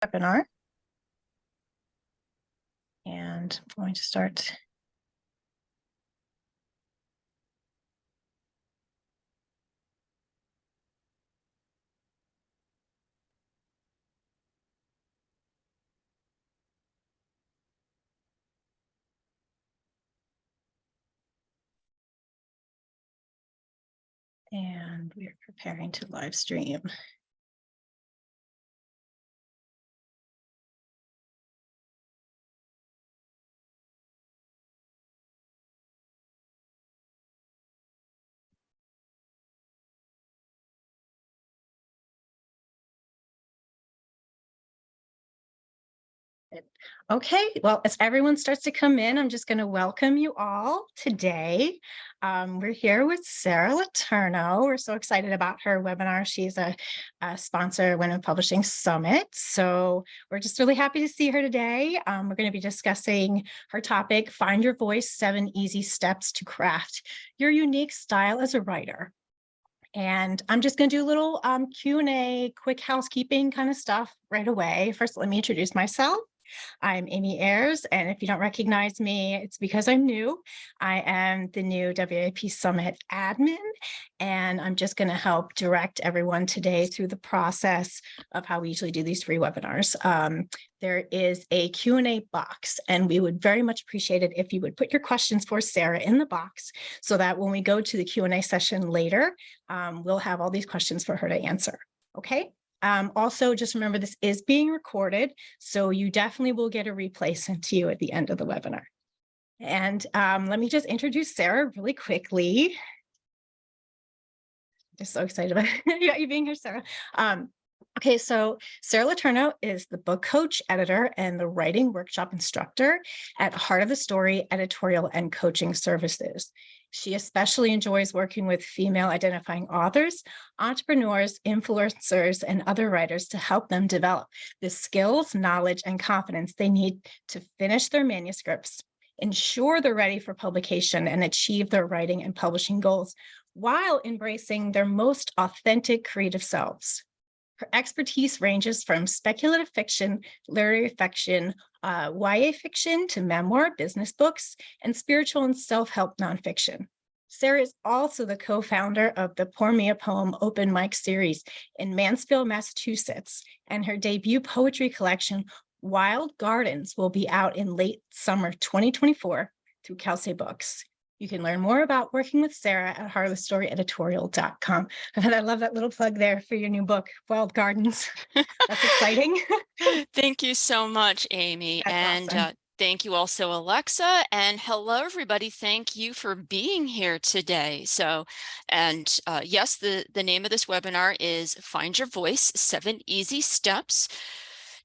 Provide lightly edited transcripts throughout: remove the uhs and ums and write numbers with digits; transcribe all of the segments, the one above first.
Webinar. And I'm going to start. And we are preparing to live stream. Okay, well, as everyone starts to come in, I'm just going to welcome you all today. We're here with Sara Letourneau. We're so excited about her webinar. She's a sponsor of Women Publishing Summit. So we're just really happy to see her today. We're going to be discussing her topic, Find Your Voice, 7 Easy Steps to Craft Your Unique Style as a Writer. And I'm just going to do a little Q&A, quick housekeeping kind of stuff right away. First, let me introduce myself. I'm Amy Ayers, and if you don't recognize me, it's because I'm new. I am the new WIP Summit admin, and I'm just going to help direct everyone today through the process of how we usually do these free webinars. There is a Q&A box, and we would very much appreciate it if you would put your questions for Sara in the box so that when we go to the Q&A session later, we'll have all these questions for her to answer. Okay? Also, just remember this is being recorded, so you definitely will get a replay sent to you at the end of the webinar. And let me just introduce Sara really quickly. Just so excited about you being here, Sara. Okay, so Sara Letourneau is the book coach, editor, and the writing workshop instructor at Heart of the Story Editorial and Coaching Services. She especially enjoys working with female identifying authors, entrepreneurs, influencers, and other writers to help them develop the skills, knowledge, and confidence they need to finish their manuscripts, ensure they're ready for publication, and achieve their writing and publishing goals while embracing their most authentic creative selves. Her expertise ranges from speculative fiction, literary fiction, YA fiction to memoir, business books, and spiritual and self-help nonfiction. Sara is also the co-founder of the Pour Me a Poem open mic series in Mansfield, Massachusetts, and her debut poetry collection, Wild Gardens, will be out in late summer 2024 through Kelsey Books. You can learn more about working with Sara at heartofthestoryeditorial.com. And I love that little plug there for your new book, Wild Gardens. That's exciting. Thank you so much, Amy. That's awesome. Thank you also, Alexa. And hello, everybody. Thank you for being here today. Yes, the name of this webinar is Find Your Voice, 7 Easy Steps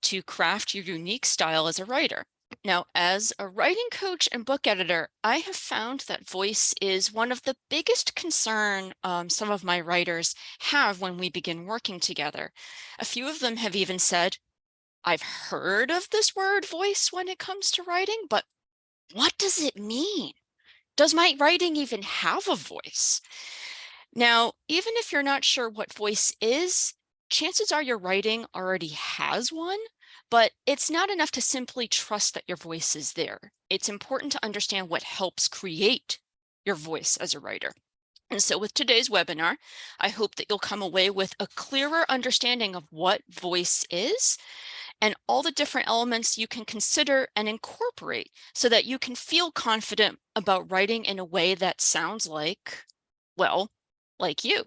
to Craft Your Unique Style as a Writer. Now, as a writing coach and book editor, I have found that voice is one of the biggest concern some of my writers have when we begin working together. A few of them have even said, I've heard of this word voice when it comes to writing, but what does it mean? Does my writing even have a voice? Now, even if you're not sure what voice is, chances are your writing already has one, but it's not enough to simply trust that your voice is there. It's important to understand what helps create your voice as a writer. And so with today's webinar, I hope that you'll come away with a clearer understanding of what voice is and all the different elements you can consider and incorporate so that you can feel confident about writing in a way that sounds like, well, like you.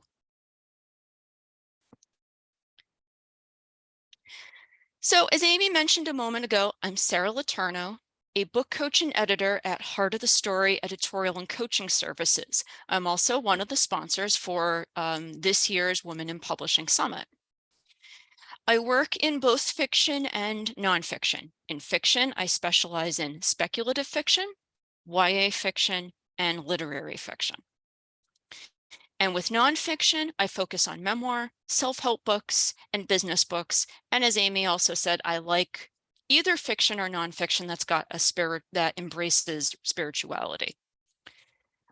So as Amy mentioned a moment ago, I'm Sara Letourneau, a book coach and editor at Heart of the Story Editorial and Coaching Services. I'm also one of the sponsors for this year's Women in Publishing Summit. I work in both fiction and nonfiction. In fiction, I specialize in speculative fiction, YA fiction, and literary fiction. And with nonfiction, I focus on memoir, self-help books, and business books. And as Amy also said, I like either fiction or nonfiction that's got a spirit that embraces spirituality.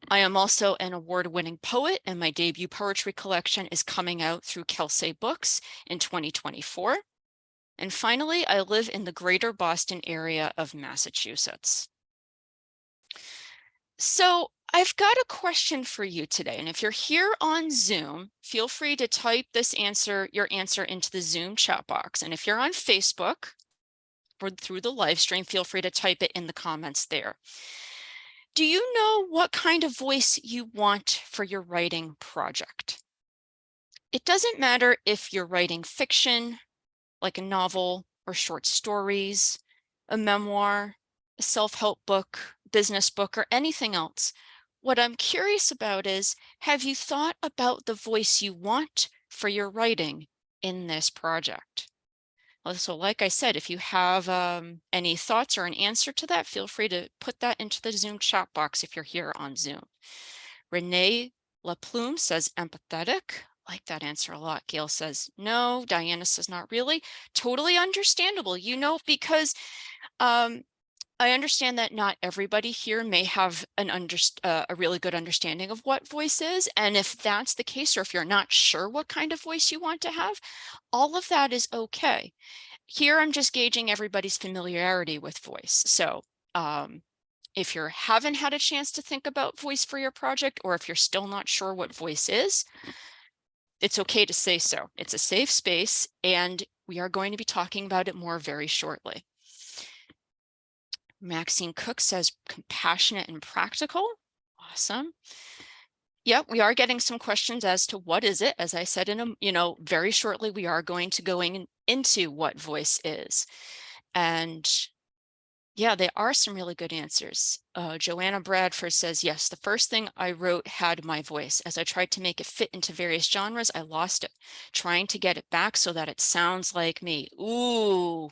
I am also an award-winning poet, and my debut poetry collection is coming out through Kelsey Books in 2024. And finally, I live in the greater Boston area of Massachusetts. So I've got a question for you today. And if you're here on Zoom, feel free to type your answer into the Zoom chat box. And if you're on Facebook or through the live stream, feel free to type it in the comments there. Do you know what kind of voice you want for your writing project? It doesn't matter if you're writing fiction, like a novel or short stories, a memoir, a self-help book, business book, or anything else. What I'm curious about is, have you thought about the voice you want for your writing in this project? So like I said, if you have any thoughts or an answer to that, feel free to put that into the Zoom chat box if you're here on Zoom. Renee LaPlume says empathetic. Like that answer a lot. Gail says no. Diana says not really. Totally understandable, because I understand that not everybody here may have a really good understanding of what voice is. And if that's the case, or if you're not sure what kind of voice you want to have, all of that is okay. Here, I'm just gauging everybody's familiarity with voice. So if you haven't had a chance to think about voice for your project, or if you're still not sure what voice is, it's okay to say so. It's a safe space, and we are going to be talking about it more very shortly. Maxine Cook says compassionate and practical. Awesome. Yep, we are getting some questions as to what is it. As I said, very shortly, we are going to go into what voice is. And yeah, there are some really good answers. Joanna Bradford says, yes, the first thing I wrote had my voice. As I tried to make it fit into various genres, I lost it. Trying to get it back so that it sounds like me. Ooh,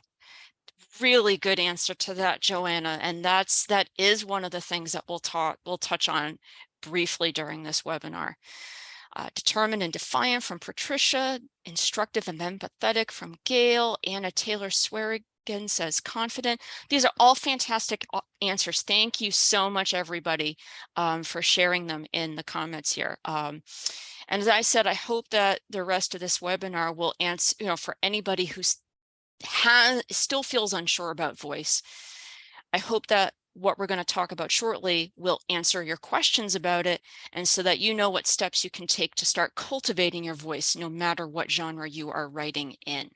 really good answer to that, Joanna. And that is one of the things that we'll touch on briefly during this webinar. Determined and defiant from Patricia, instructive and empathetic from Gail. Anna Taylor Swearigan says confident. These are all fantastic answers. Thank you so much, everybody, for sharing them in the comments here. And as I said, I hope that the rest of this webinar will answer, for anybody who still feels unsure about voice. I hope that what we're going to talk about shortly will answer your questions about it, and so that you know what steps you can take to start cultivating your voice, no matter what genre you are writing in.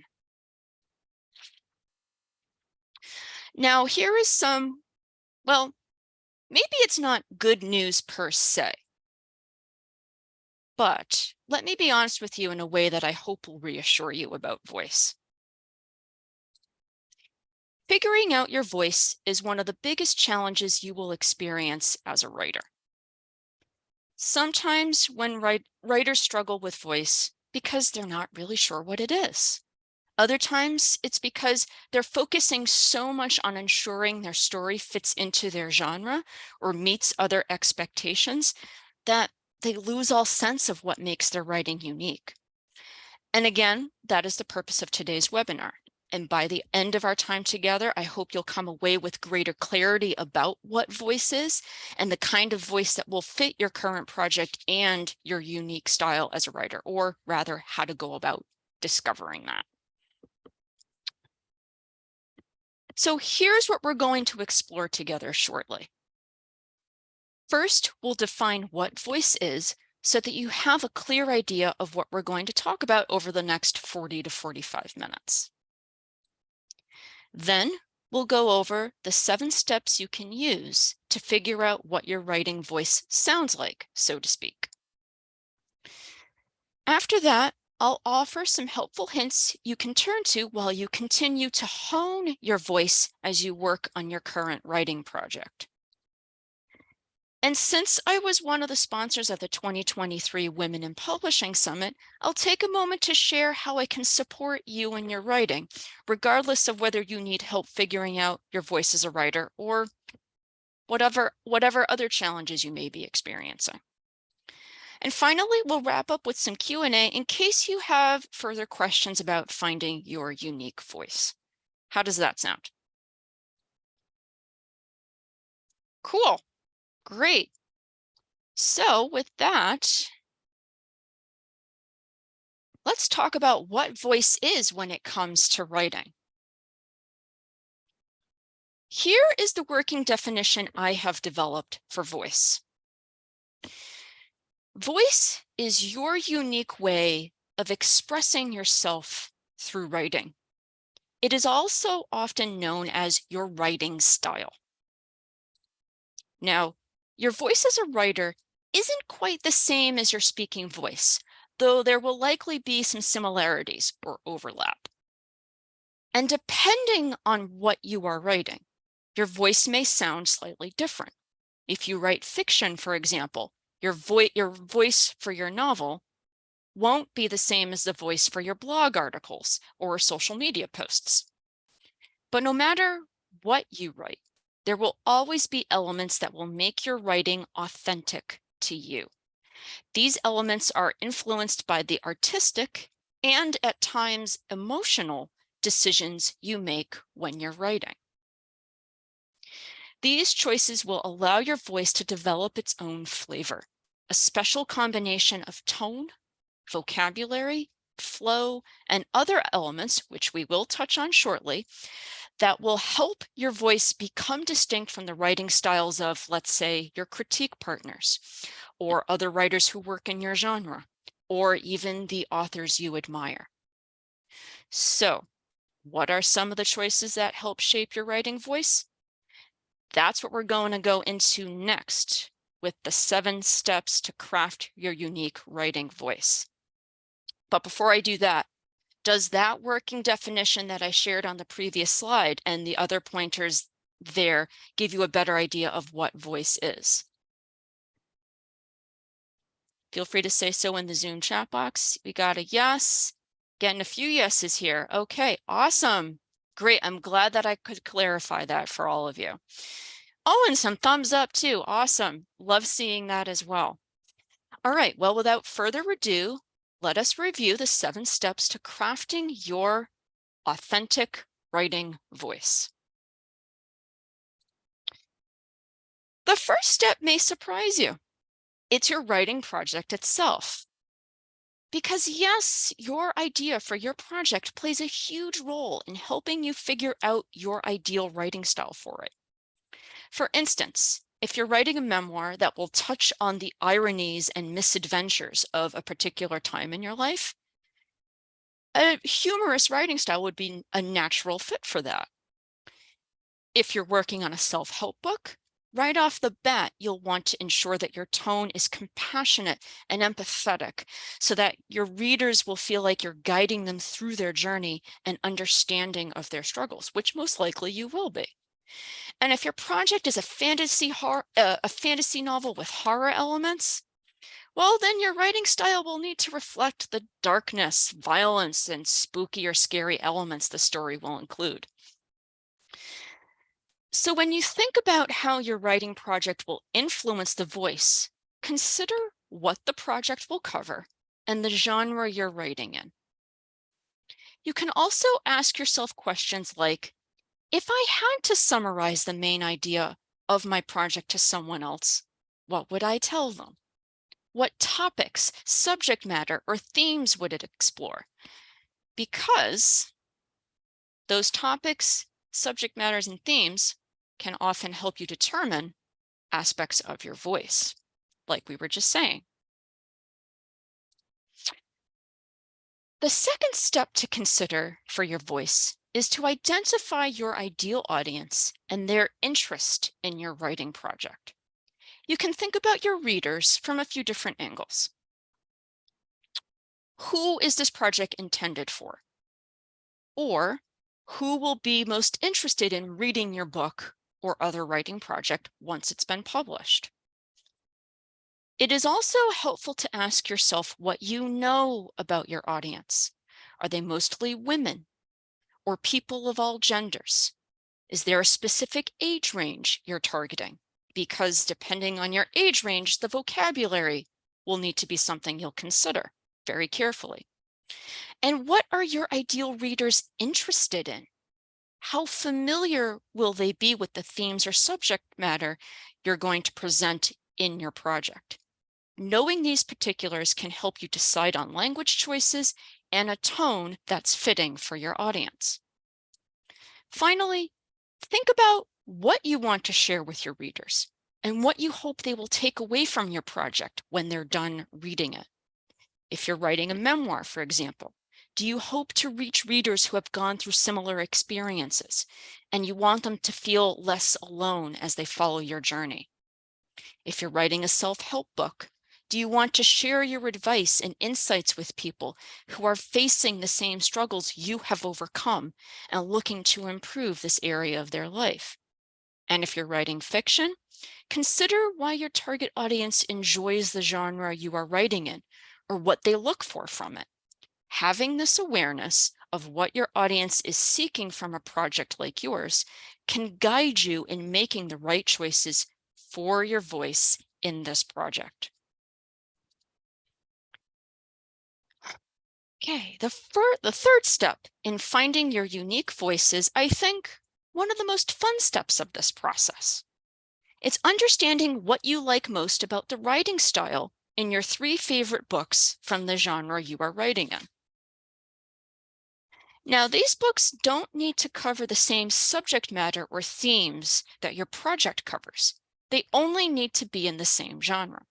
Now, here is some, well, maybe it's not good news per se, but let me be honest with you in a way that I hope will reassure you about voice. Figuring out your voice is one of the biggest challenges you will experience as a writer. Sometimes when writers struggle with voice because they're not really sure what it is. Other times it's because they're focusing so much on ensuring their story fits into their genre or meets other expectations that they lose all sense of what makes their writing unique. And again, that is the purpose of today's webinar. And by the end of our time together, I hope you'll come away with greater clarity about what voice is and the kind of voice that will fit your current project and your unique style as a writer, or rather, how to go about discovering that. So here's what we're going to explore together shortly. First, we'll define what voice is so that you have a clear idea of what we're going to talk about over the next 40 to 45 minutes. Then we'll go over the 7 steps you can use to figure out what your writing voice sounds like, so to speak. After that, I'll offer some helpful hints you can turn to while you continue to hone your voice as you work on your current writing project. And since I was one of the sponsors of the 2023 Women in Publishing Summit, I'll take a moment to share how I can support you in your writing, regardless of whether you need help figuring out your voice as a writer or whatever other challenges you may be experiencing. And finally, we'll wrap up with some Q&A in case you have further questions about finding your unique voice. How does that sound? Cool. Great. So with that, let's talk about what voice is when it comes to writing. Here is the working definition I have developed for voice. Voice is your unique way of expressing yourself through writing. It is also often known as your writing style. Now, your voice as a writer isn't quite the same as your speaking voice, though there will likely be some similarities or overlap. And depending on what you are writing, your voice may sound slightly different. If you write fiction, for example, your voice for your novel won't be the same as the voice for your blog articles or social media posts. But no matter what you write, there will always be elements that will make your writing authentic to you. These elements are influenced by the artistic and at times emotional decisions you make when you're writing. These choices will allow your voice to develop its own flavor, a special combination of tone, vocabulary, flow, and other elements, which we will touch on shortly, that will help your voice become distinct from the writing styles of, let's say, your critique partners, or other writers who work in your genre, or even the authors you admire. So, what are some of the choices that help shape your writing voice? That's what we're going to go into next with the 7 steps to craft your unique writing voice. But before I do that, does that working definition that I shared on the previous slide and the other pointers there give you a better idea of what voice is? Feel free to say so in the Zoom chat box. We got a yes. Getting a few yeses here. Okay, awesome. Great. I'm glad that I could clarify that for all of you. Oh, and some thumbs up too. Awesome. Love seeing that as well. All right. Well, without further ado, let us review the 7 steps to crafting your authentic writing voice. The first step may surprise you. It's your writing project itself. Because yes, your idea for your project plays a huge role in helping you figure out your ideal writing style for it. For instance, if you're writing a memoir that will touch on the ironies and misadventures of a particular time in your life, a humorous writing style would be a natural fit for that. If you're working on a self-help book, right off the bat, you'll want to ensure that your tone is compassionate and empathetic so that your readers will feel like you're guiding them through their journey and understanding of their struggles, which most likely you will be. And if your project is a fantasy novel with horror elements, well, then your writing style will need to reflect the darkness, violence, and spooky or scary elements the story will include. So when you think about how your writing project will influence the voice, consider what the project will cover and the genre you're writing in. You can also ask yourself questions like, if I had to summarize the main idea of my project to someone else, what would I tell them? What topics, subject matter, or themes would it explore? Because those topics, subject matters, and themes can often help you determine aspects of your voice, like we were just saying. The second step to consider for your voice is to identify your ideal audience and their interest in your writing project. You can think about your readers from a few different angles. Who is this project intended for? Or who will be most interested in reading your book or other writing project once it's been published? It is also helpful to ask yourself what you know about your audience. Are they mostly women or people of all genders? Is there a specific age range you're targeting? Because depending on your age range, the vocabulary will need to be something you'll consider very carefully. And what are your ideal readers interested in? How familiar will they be with the themes or subject matter you're going to present in your project? Knowing these particulars can help you decide on language choices and a tone that's fitting for your audience. Finally, think about what you want to share with your readers, and what you hope they will take away from your project when they're done reading it. If you're writing a memoir, for example, do you hope to reach readers who have gone through similar experiences, and you want them to feel less alone as they follow your journey? If you're writing a self-help book, do you want to share your advice and insights with people who are facing the same struggles you have overcome and looking to improve this area of their life? And if you're writing fiction, consider why your target audience enjoys the genre you are writing in or what they look for from it. Having this awareness of what your audience is seeking from a project like yours can guide you in making the right choices for your voice in this project. Okay, the third step in finding your unique voice is, I think, one of the most fun steps of this process. It's understanding what you like most about the writing style in your 3 favorite books from the genre you are writing in. Now, these books don't need to cover the same subject matter or themes that your project covers. They only need to be in the same genre.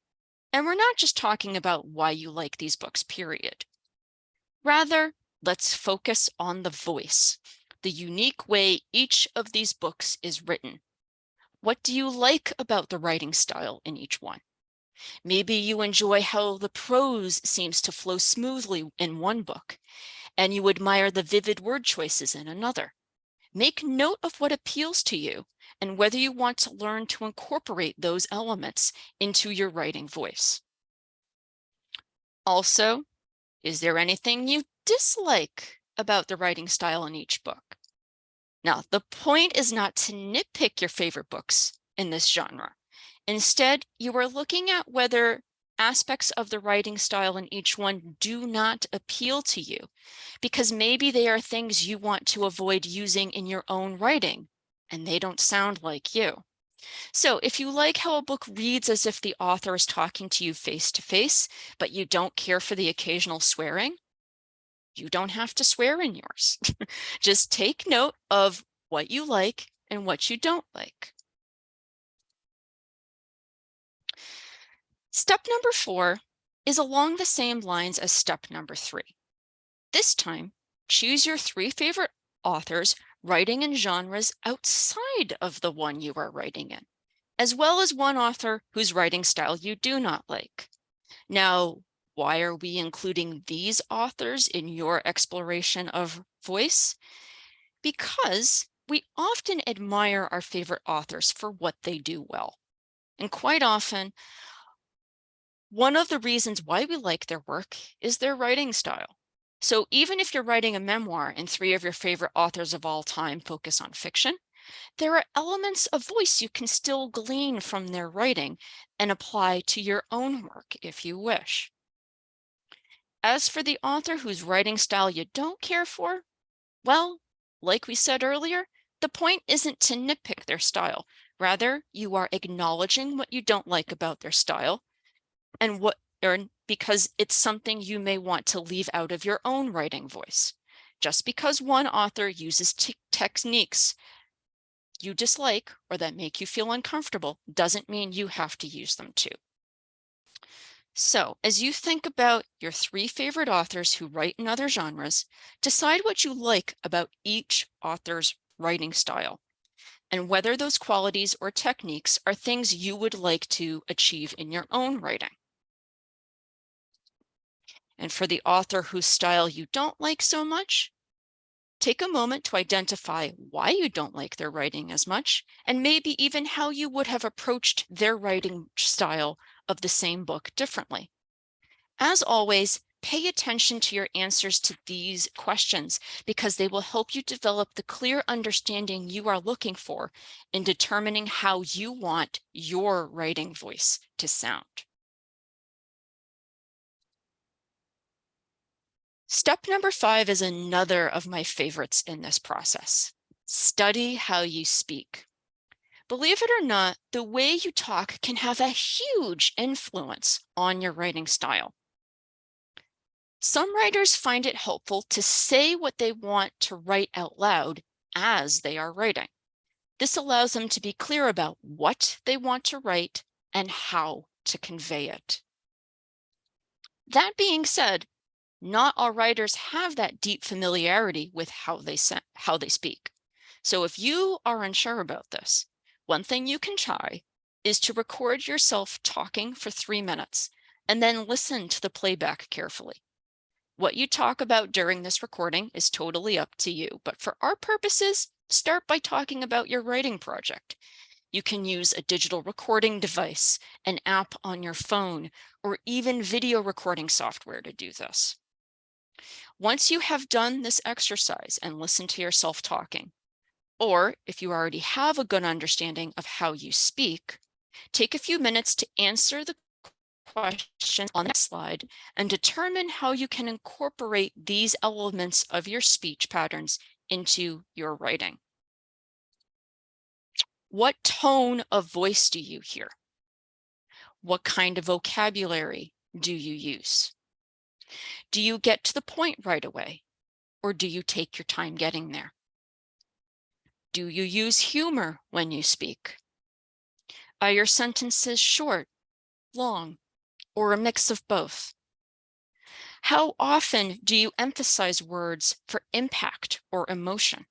And we're not just talking about why you like these books, period. Rather, let's focus on the voice, the unique way each of these books is written. What do you like about the writing style in each one? Maybe you enjoy how the prose seems to flow smoothly in one book, and you admire the vivid word choices in another. Make note of what appeals to you and whether you want to learn to incorporate those elements into your writing voice. Also, is there anything you dislike about the writing style in each book? Now, the point is not to nitpick your favorite books in this genre. Instead, you are looking at whether aspects of the writing style in each one do not appeal to you, because maybe they are things you want to avoid using in your own writing, and they don't sound like you. So if you like how a book reads as if the author is talking to you face to face, but you don't care for the occasional swearing, you don't have to swear in yours. Just take note of what you like and what you don't like. Step number 4 is along the same lines as step number 3. This time, choose your 3 favorite authors writing in genres outside of the one you are writing in, as well as one author whose writing style you do not like. Now, why are we including these authors in your exploration of voice? Because we often admire our favorite authors for what they do well. And quite often, one of the reasons why we like their work is their writing style. So even if you're writing a memoir and 3 of your favorite authors of all time focus on fiction, there are elements of voice you can still glean from their writing and apply to your own work if you wish. As for the author whose writing style you don't care for, well, like we said earlier, the point isn't to nitpick their style. Rather, you are acknowledging what you don't like about their style and because it's something you may want to leave out of your own writing voice. Just because one author uses techniques you dislike or that make you feel uncomfortable doesn't mean you have to use them too. So, as you think about your 3 favorite authors who write in other genres, decide what you like about each author's writing style and whether those qualities or techniques are things you would like to achieve in your own writing. And for the author whose style you don't like so much, take a moment to identify why you don't like their writing as much, and maybe even how you would have approached their writing style of the same book differently. As always, pay attention to your answers to these questions because they will help you develop the clear understanding you are looking for in determining how you want your writing voice to sound. Step number 5 is another of my favorites in this process. Study how you speak. Believe it or not, the way you talk can have a huge influence on your writing style. Some writers find it helpful to say what they want to write out loud as they are writing. This allows them to be clear about what they want to write and how to convey it. That being said, not all writers have that deep familiarity with how they speak. So if you are unsure about this, one thing you can try is to record yourself talking for 3 minutes and then listen to the playback carefully. What you talk about during this recording is totally up to you, but for our purposes, start by talking about your writing project. You can use a digital recording device, an app on your phone, or even video recording software to do this. Once you have done this exercise and listened to yourself talking, or if you already have a good understanding of how you speak, take a few minutes to answer the questions on the next slide and determine how you can incorporate these elements of your speech patterns into your writing. What tone of voice do you hear? What kind of vocabulary do you use? Do you get to the point right away, or do you take your time getting there? Do you use humor when you speak? Are your sentences short, long, or a mix of both? How often do you emphasize words for impact or emotion?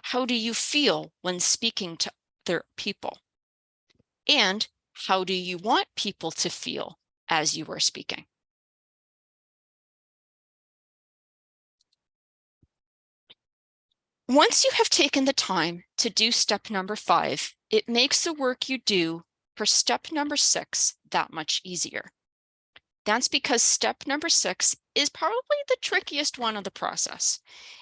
How do you feel when speaking to other people? And how do you want people to feel as you are speaking? Once you have taken the time to do step number 5, it makes the work you do for step number 6 that much easier. That's because step number 6 is probably the trickiest one of the process.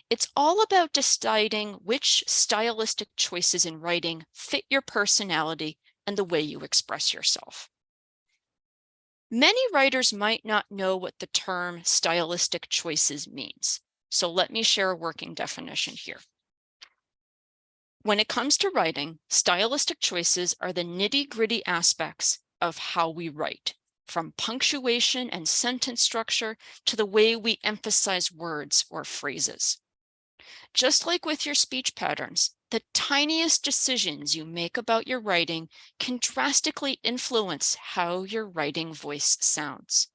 It's all about deciding which stylistic choices in writing fit your personality and the way you express yourself. Many writers might not know what the term stylistic choices means, so let me share a working definition here. When it comes to writing, stylistic choices are the nitty-gritty aspects of how we write, from punctuation and sentence structure to the way we emphasize words or phrases. Just like with your speech patterns, the tiniest decisions you make about your writing can drastically influence how your writing voice sounds.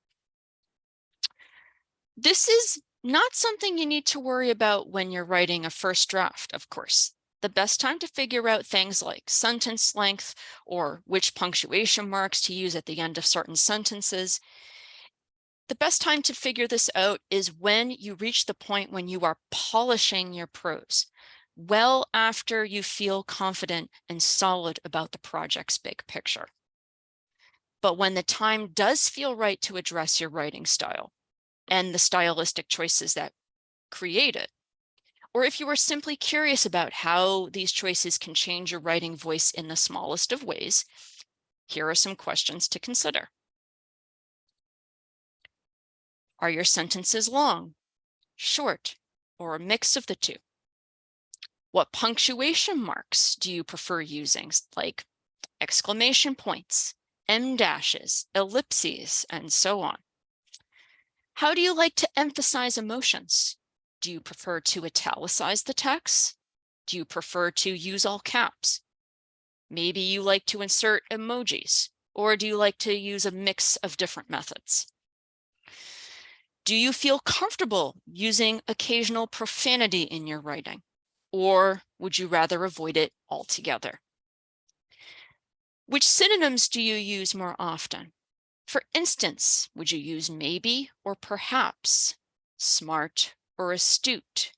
This is not something you need to worry about when you're writing a first draft, of course. The best time to figure out things like sentence length or which punctuation marks to use at the end of certain sentences. The best time to figure this out is when you reach the point when you are polishing your prose, well after you feel confident and solid about the project's big picture. But when the time does feel right to address your writing style and the stylistic choices that create it, or if you are simply curious about how these choices can change your writing voice in the smallest of ways, here are some questions to consider. Are your sentences long, short, or a mix of the two? What punctuation marks do you prefer using, like exclamation points, em dashes, ellipses, and so on? How do you like to emphasize emotions? Do you prefer to italicize the text? Do you prefer to use all caps? Maybe you like to insert emojis, or do you like to use a mix of different methods? Do you feel comfortable using occasional profanity in your writing, or would you rather avoid it altogether? Which synonyms do you use more often? For instance, would you use maybe or perhaps, smart or astute,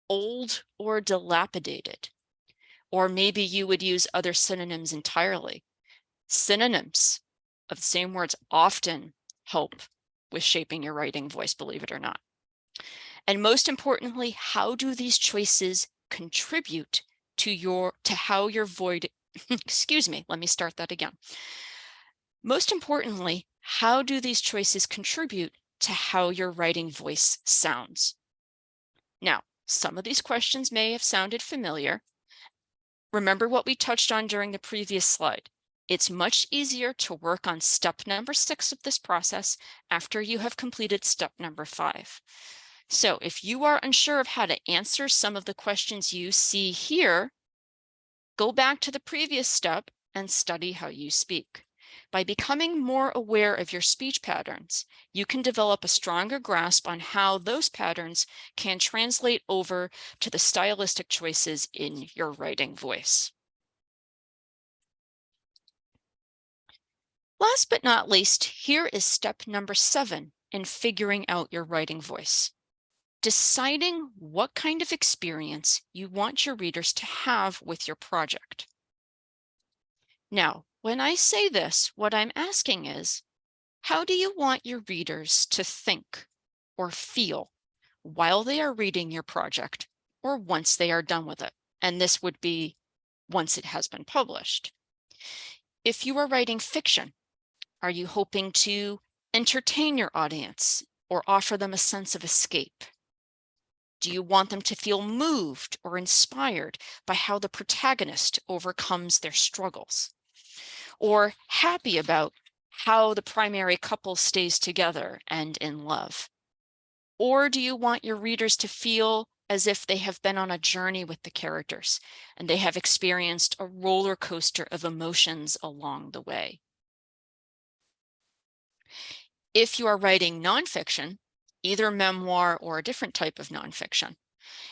old or dilapidated? Or maybe you would use other synonyms entirely. Synonyms of the same words often help with shaping your writing voice, believe it or not. And most importantly, how do these choices contribute to how your voice, excuse me, let me start that again. Most importantly, how do these choices contribute to how your writing voice sounds? Now, some of these questions may have sounded familiar. Remember what we touched on during the previous slide. It's much easier to work on step number 6 of this process after you have completed step number 5. So if you are unsure of how to answer some of the questions you see here, Go back to the previous step and study how you speak. By becoming more aware of your speech patterns, you can develop a stronger grasp on how those patterns can translate over to the stylistic choices in your writing voice. Last but not least, here is step number 7 in figuring out your writing voice. Deciding what kind of experience you want your readers to have with your project. Now, when I say this, what I'm asking is, how do you want your readers to think or feel while they are reading your project or once they are done with it? And this would be once it has been published. If you are writing fiction, are you hoping to entertain your audience or offer them a sense of escape? Do you want them to feel moved or inspired by how the protagonist overcomes their struggles? Or happy about how the primary couple stays together and in love? Or do you want your readers to feel as if they have been on a journey with the characters and they have experienced a roller coaster of emotions along the way? If you are writing nonfiction, either memoir or a different type of nonfiction,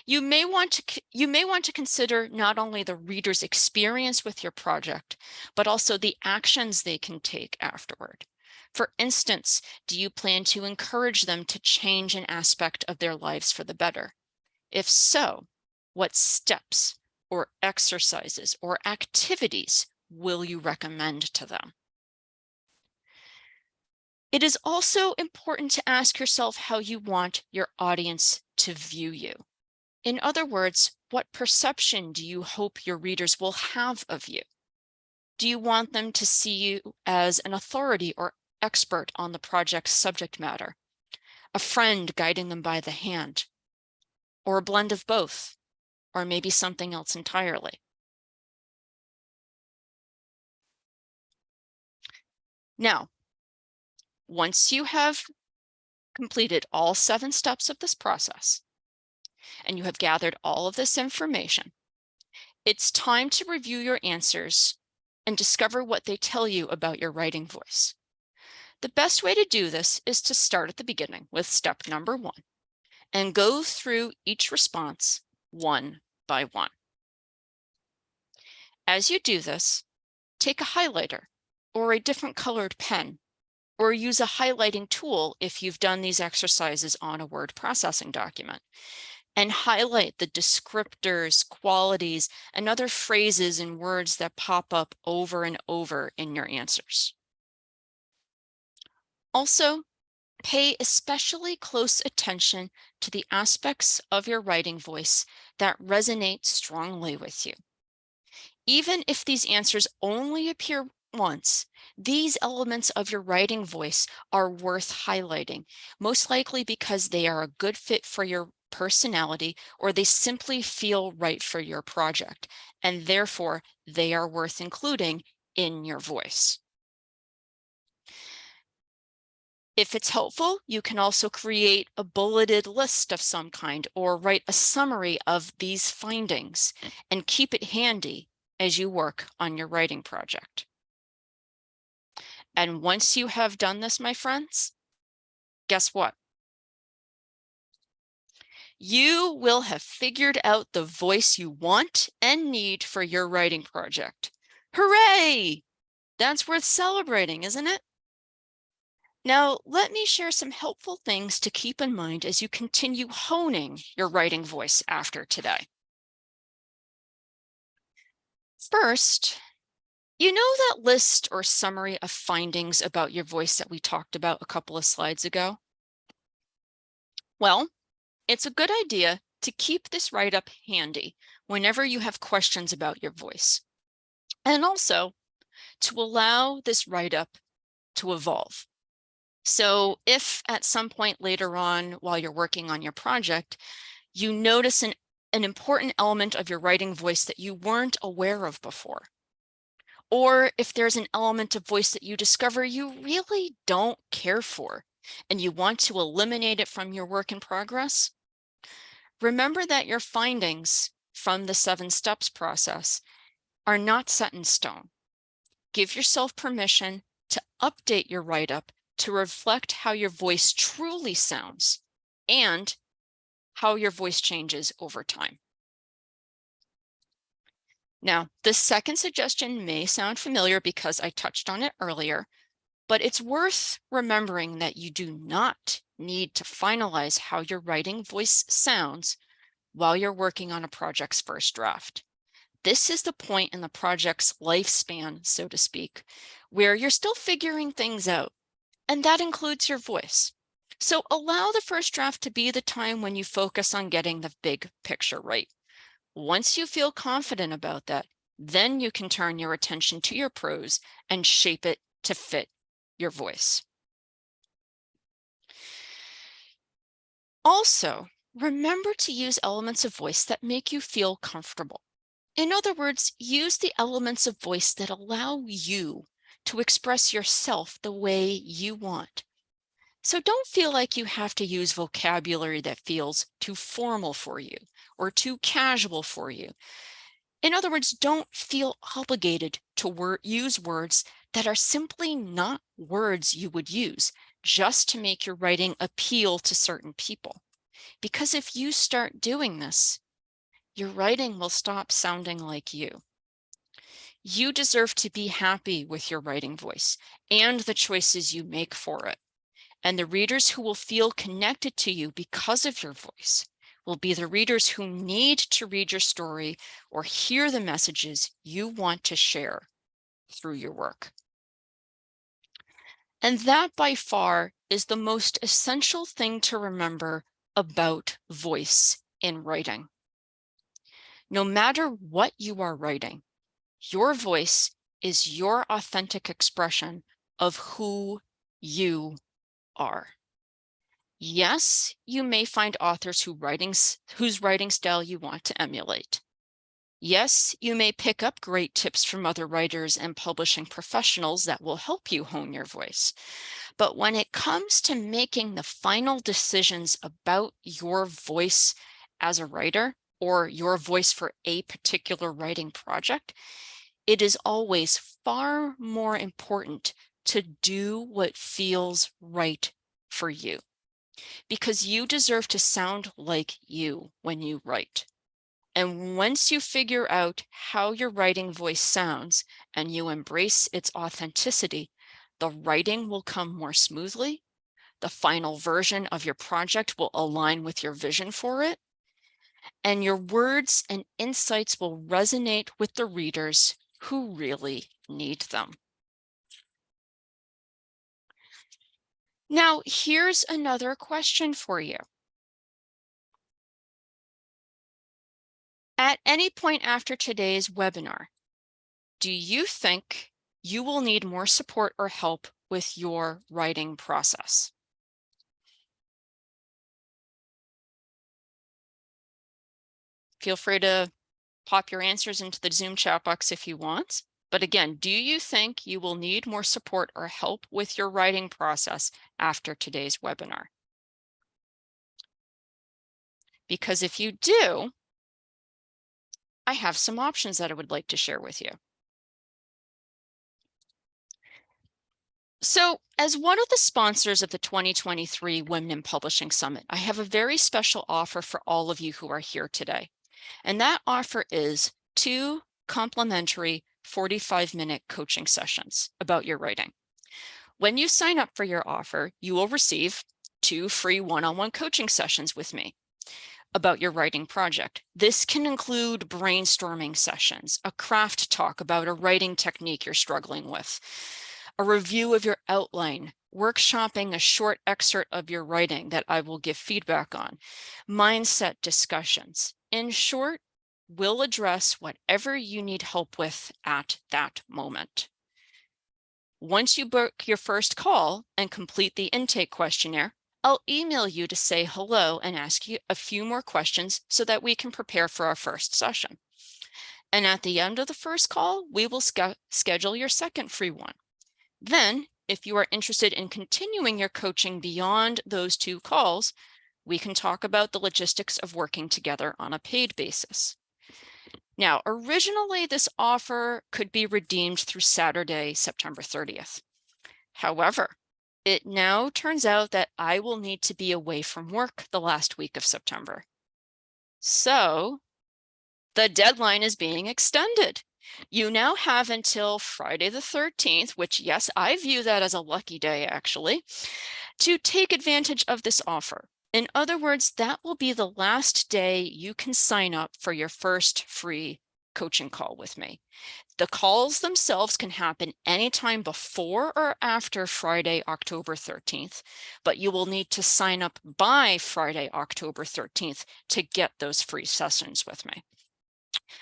you may want to consider not only the reader's experience with your project, but also the actions they can take afterward. For instance, do you plan to encourage them to change an aspect of their lives for the better? If so, what steps or exercises or activities will you recommend to them? It is also important to ask yourself how you want your audience to view you. In other words, what perception do you hope your readers will have of you? Do you want them to see you as an authority or expert on the project's subject matter, a friend guiding them by the hand, or a blend of both, or maybe something else entirely? Now, once you have completed all 7 steps of this process, and you have gathered all of this information, it's time to review your answers and discover what they tell you about your writing voice. The best way to do this is to start at the beginning with step number 1 and go through each response one by one. As you do this, take a highlighter or a different colored pen, or use a highlighting tool if you've done these exercises on a word processing document, and highlight the descriptors, qualities, and other phrases and words that pop up over and over in your answers. Also, pay especially close attention to the aspects of your writing voice that resonate strongly with you. Even if these answers only appear once, these elements of your writing voice are worth highlighting, most likely because they are a good fit for your personality or they simply feel right for your project, and therefore they are worth including in your voice. If it's helpful, you can also create a bulleted list of some kind or write a summary of these findings and keep it handy as you work on your writing project. And once you have done this, my friends, guess what? You will have figured out the voice you want and need for your writing project. Hooray! That's worth celebrating, isn't it? Now, let me share some helpful things to keep in mind as you continue honing your writing voice after today. First, you know that list or summary of findings about your voice that we talked about a couple of slides ago? Well, it's a good idea to keep this write-up handy whenever you have questions about your voice, and also to allow this write-up to evolve. So if at some point later on while you're working on your project, you notice an important element of your writing voice that you weren't aware of before, or if there's an element of voice that you discover you really don't care for and you want to eliminate it from your work in progress, remember that your findings from the 7 steps process are not set in stone. Give yourself permission to update your write-up to reflect how your voice truly sounds and how your voice changes over time. Now, the second suggestion may sound familiar because I touched on it earlier, but it's worth remembering that you do not need to finalize how your writing voice sounds while you're working on a project's first draft. This is the point in the project's lifespan, so to speak, where you're still figuring things out, and that includes your voice. So allow the first draft to be the time when you focus on getting the big picture right. Once you feel confident about that, then you can turn your attention to your prose and shape it to fit your voice. Also, remember to use elements of voice that make you feel comfortable. In other words, use the elements of voice that allow you to express yourself the way you want. So don't feel like you have to use vocabulary that feels too formal for you or too casual for you. In other words, don't feel obligated to use words that are simply not words you would use just to make your writing appeal to certain people. Because if you start doing this, your writing will stop sounding like you. You deserve to be happy with your writing voice and the choices you make for it. And the readers who will feel connected to you because of your voice will be the readers who need to read your story or hear the messages you want to share through your work. And that by far is the most essential thing to remember about voice in writing. No matter what you are writing, your voice is your authentic expression of who you are. Yes, you may find authors whose writing style you want to emulate. Yes, you may pick up great tips from other writers and publishing professionals that will help you hone your voice. But when it comes to making the final decisions about your voice as a writer or your voice for a particular writing project, it is always far more important to do what feels right for you, because you deserve to sound like you when you write. And once you figure out how your writing voice sounds and you embrace its authenticity, the writing will come more smoothly. The final version of your project will align with your vision for it. And your words and insights will resonate with the readers who really need them. Now, here's another question for you. At any point after today's webinar, do you think you will need more support or help with your writing process? Feel free to pop your answers into the Zoom chat box if you want. But again, do you think you will need more support or help with your writing process after today's webinar? Because if you do, I have some options that I would like to share with you. So, as one of the sponsors of the 2023 Women in Publishing Summit, I have a very special offer for all of you who are here today. And that offer is 2 complimentary 45-minute coaching sessions about your writing. When you sign up for your offer, you will receive 2 free one-on-one coaching sessions with me about your writing project. This can include brainstorming sessions, a craft talk about a writing technique you're struggling with, a review of your outline, workshopping a short excerpt of your writing that I will give feedback on, mindset discussions. In short, we'll address whatever you need help with at that moment. Once you book your first call and complete the intake questionnaire, I'll email you to say hello and ask you a few more questions so that we can prepare for our first session. And at the end of the first call, we will schedule your second free one. Then, if you are interested in continuing your coaching beyond those 2 calls, we can talk about the logistics of working together on a paid basis. Now, originally, this offer could be redeemed through Saturday, September 30th. However, it now turns out that I will need to be away from work the last week of September. So the deadline is being extended. You now have until Friday the 13th, which, yes, I view that as a lucky day, actually, to take advantage of this offer. In other words, that will be the last day you can sign up for your first free coaching call with me. The calls themselves can happen anytime before or after Friday, October 13th, but you will need to sign up by Friday, October 13th to get those free sessions with me.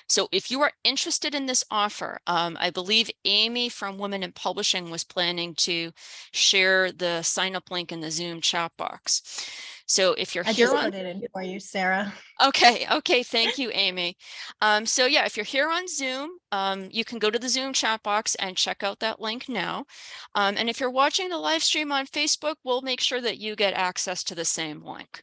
So if you are interested in this offer, I believe Amy from Women in Publishing was planning to share the sign up link in the Zoom chat box. So if you're I here just on, put it in for you, Sarah. okay, thank you, Amy. So yeah, if you're here on Zoom, you can go to the Zoom chat box and check out that link now. And if you're watching the live stream on Facebook, we'll make sure that you get access to the same link.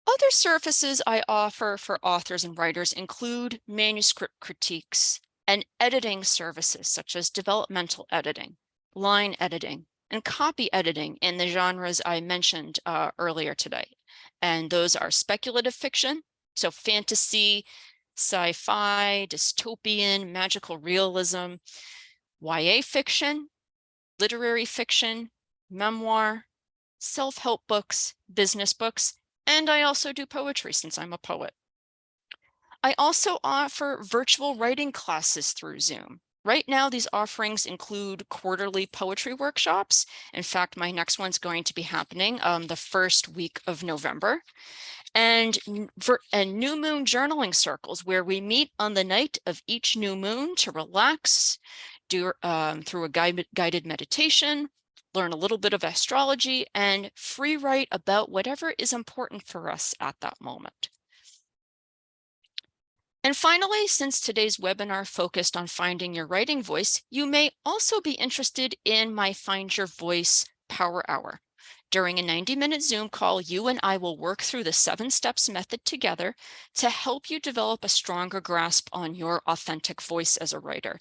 Other services I offer for authors and writers include manuscript critiques and editing services such as developmental editing, line editing, and copy editing in the genres I mentioned earlier today. And those are speculative fiction, so fantasy, sci-fi, dystopian, magical realism, YA fiction, literary fiction, memoir, self-help books, business books, and I also do poetry since I'm a poet. I also offer virtual writing classes through Zoom. Right now, these offerings include quarterly poetry workshops. In fact, my next one's going to be happening the first week of November. And new moon journaling circles where we meet on the night of each new moon to relax, do through a guided meditation, learn a little bit of astrology, and free write about whatever is important for us at that moment. And finally, since today's webinar focused on finding your writing voice, you may also be interested in my Find Your Voice Power Hour. During a 90-minute Zoom call, you and I will work through the 7 steps method together to help you develop a stronger grasp on your authentic voice as a writer.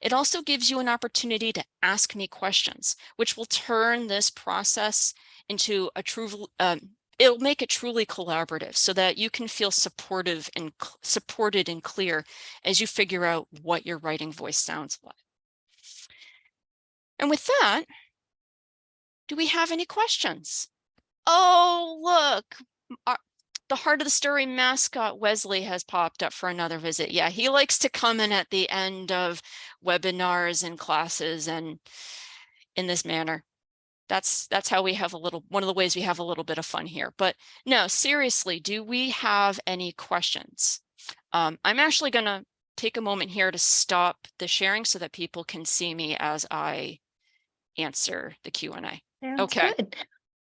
It also gives you an opportunity to ask me questions, which will turn this process into a true, it'll make it truly collaborative so that you can feel supported and clear as you figure out what your writing voice sounds like. And with that, do we have any questions? Oh, look, the Heart of the Story mascot, Wesley, has popped up for another visit. Yeah, he likes to come in at the end of webinars and classes and in this manner. That's how we have one of the ways we have a little bit of fun here. But no, seriously, do we have any questions? I'm actually going to take a moment here to stop the sharing so that people can see me as I answer the Q&A. Sounds Okay. good.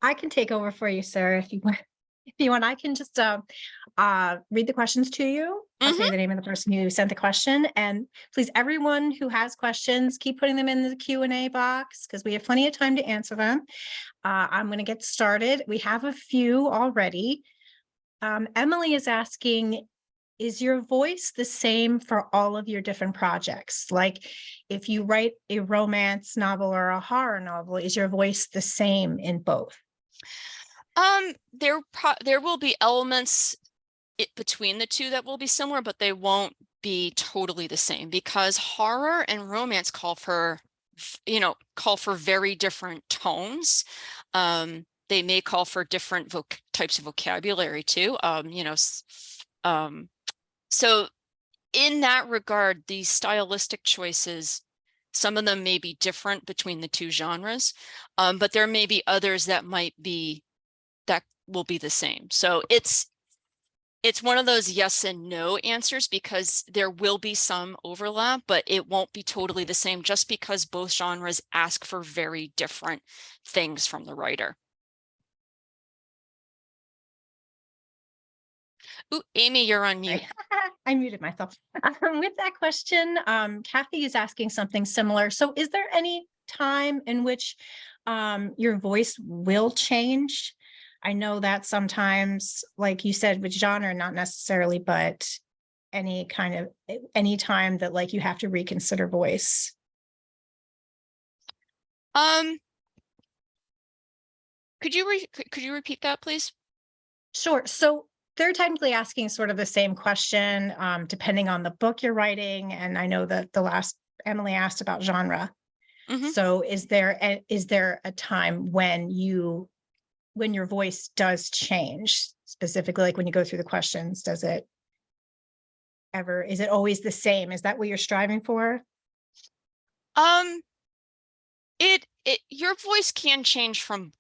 I can take over for you, Sarah, if you want. If you want, I can just read the questions to you. I'll say the name of the person who sent the question. And please, everyone who has questions, keep putting them in the Q&A box because we have plenty of time to answer them. I'm going to get started. We have a few already. Emily is asking, is your voice the same for all of your different projects? Like if you write a romance novel or a horror novel, is your voice the same in both? There will be elements between the two that will be similar, but they won't be totally the same because horror and romance call for very different tones. They may call for different types of vocabulary too. So in that regard, these stylistic choices, some of them may be different between the two genres, but there may be others that will be the same. So it's one of those yes and no answers because there will be some overlap, but it won't be totally the same just because both genres ask for very different things from the writer. Ooh, Amy, you're on mute. I muted myself. With that question, Kathy is asking something similar. So is there any time in which your voice will change? I know that sometimes, like you said, with genre, not necessarily, but any time that like you have to reconsider voice. Um, could you repeat that, please? Sure. So they're technically asking sort of the same question, depending on the book you're writing. And I know that the last Emily asked about genre. Hmm. So is there a time when your voice does change, specifically like when you go through the questions? Is it always the same? Is that what you're striving for? Um, your voice can change from